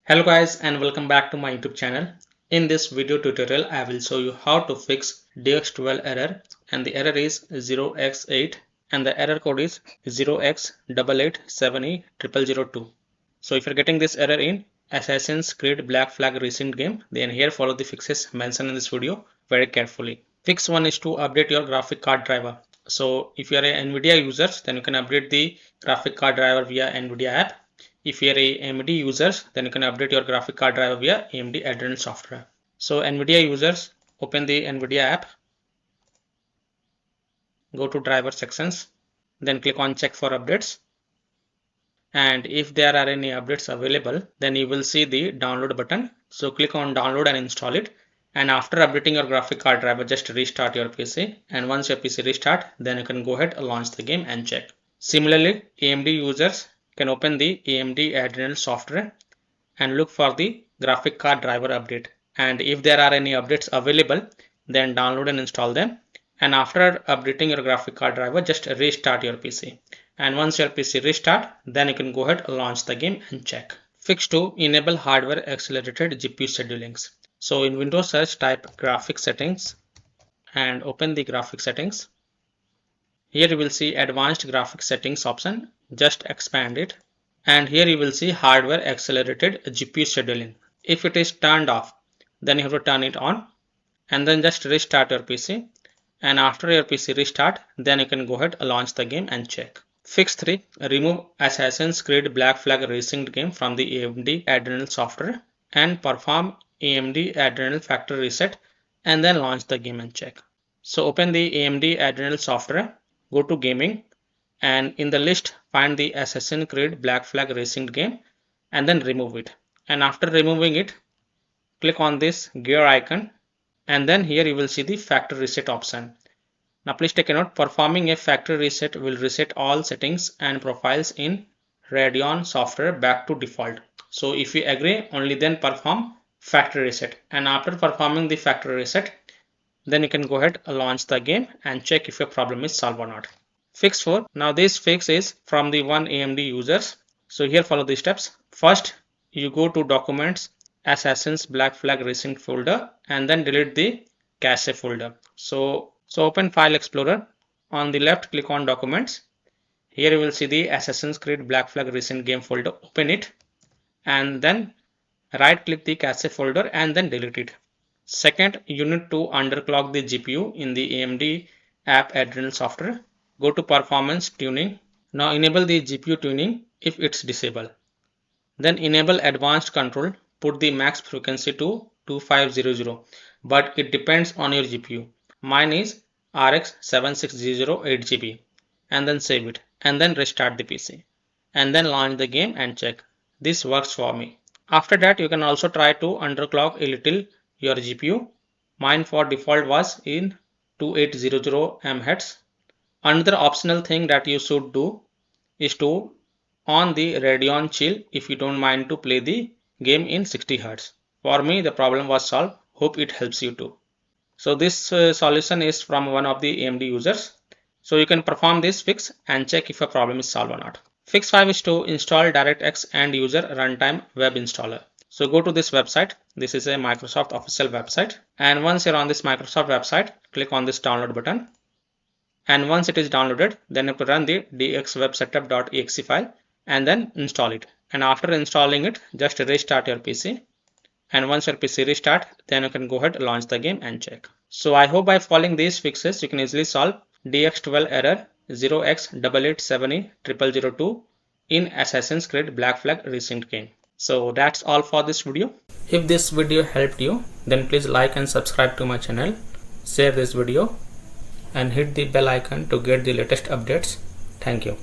Hello guys and welcome back to my YouTube channel. In this video tutorial I will show you how to fix DX12 error, and the error is 0x8 and the error code is 0x887E0002. So if you're getting this error in Assassin's Creed Black Flag Resynced game, then here follow the fixes mentioned in this video very carefully. Fix 1 is to update your graphic card driver. So if you are a NVIDIA user, then you can update the graphic card driver via NVIDIA app. If you are a AMD users, then you can update your graphic card driver via AMD Adrenal software. So NVIDIA users, open the NVIDIA app, go to driver sections, then click on check for updates. And if there are any updates available, then you will see the download button. So click on download and install it. And after updating your graphic card driver, just restart your PC. And once your PC restart, then you can go ahead and launch the game and check. Similarly, AMD users can open the AMD Adrenal software and look for the graphic card driver update. And if there are any updates available, then download and install them. And after updating your graphic card driver, just restart your PC. And once your PC restart, then you can go ahead and launch the game and check. Fix 2, enable hardware accelerated GPU schedulings. So in Windows search, type graphics settings and open the graphics settings. Here you will see advanced graphics settings option. Just expand it. And here you will see hardware accelerated GPU scheduling. If it is turned off, then you have to turn it on. And then just restart your PC. And after your PC restart, then you can go ahead and launch the game and check. Fix 3, remove Assassin's Creed Black Flag Resynced game from the AMD Adrenal software and perform AMD Adrenal factory reset and then launch the game and check. So open the AMD Adrenal software, go to gaming, and in the list find the Assassin's Creed Black Flag Resynced game and then remove it. And after removing it, click on this gear icon, and then here you will see the factory reset option. Now please take a note, performing a factory reset will reset all settings and profiles in Radeon software back to default. So if you agree, only then perform factory reset. And after performing the factory reset, then you can go ahead and launch the game and check if your problem is solved or not. Fix 4. Now this fix is from the one AMD users. So here follow the steps. First, you go to Documents, Assassin's Black Flag Resynced folder, and then delete the cache folder. So open File Explorer. On the left, click on Documents. Here you will see the Assassin's Creed Black Flag Resynced game folder. Open it, and then right click the cache folder and then delete it. Second, you need to underclock the GPU in the AMD app Adrenal software. Go to Performance Tuning. Now enable the GPU tuning if it's disabled. Then enable Advanced Control. Put the max frequency to 2500, but it depends on your GPU. Mine is RX 76008GB. And then save it. And then restart the PC. And then launch the game and check. This works for me. After that, you can also try to underclock a little your GPU. Mine for default was in 2800 MHz. Another optional thing that you should do is to on the Radeon Chill if you don't mind to play the game in 60 Hz. For me, the problem was solved. Hope it helps you too. So this solution is from one of the AMD users. So you can perform this fix and check if a problem is solved or not. Fix 5 is to install DirectX end user runtime web installer. So go to this website. This is a Microsoft official website. And once you're on this Microsoft website, click on this download button. And once it is downloaded, then you have to run the dxwebsetup.exe file and then install it. And after installing it, just restart your PC. And once your PC restart, then you can go ahead and launch the game and check. So I hope by following these fixes, you can easily solve DX12 error 0x887E0002 in Assassin's Creed Black Flag Resynced game. So that's all for this video. If this video helped you, then please like and subscribe to my channel, share this video, and hit the bell icon to get the latest updates. Thank you.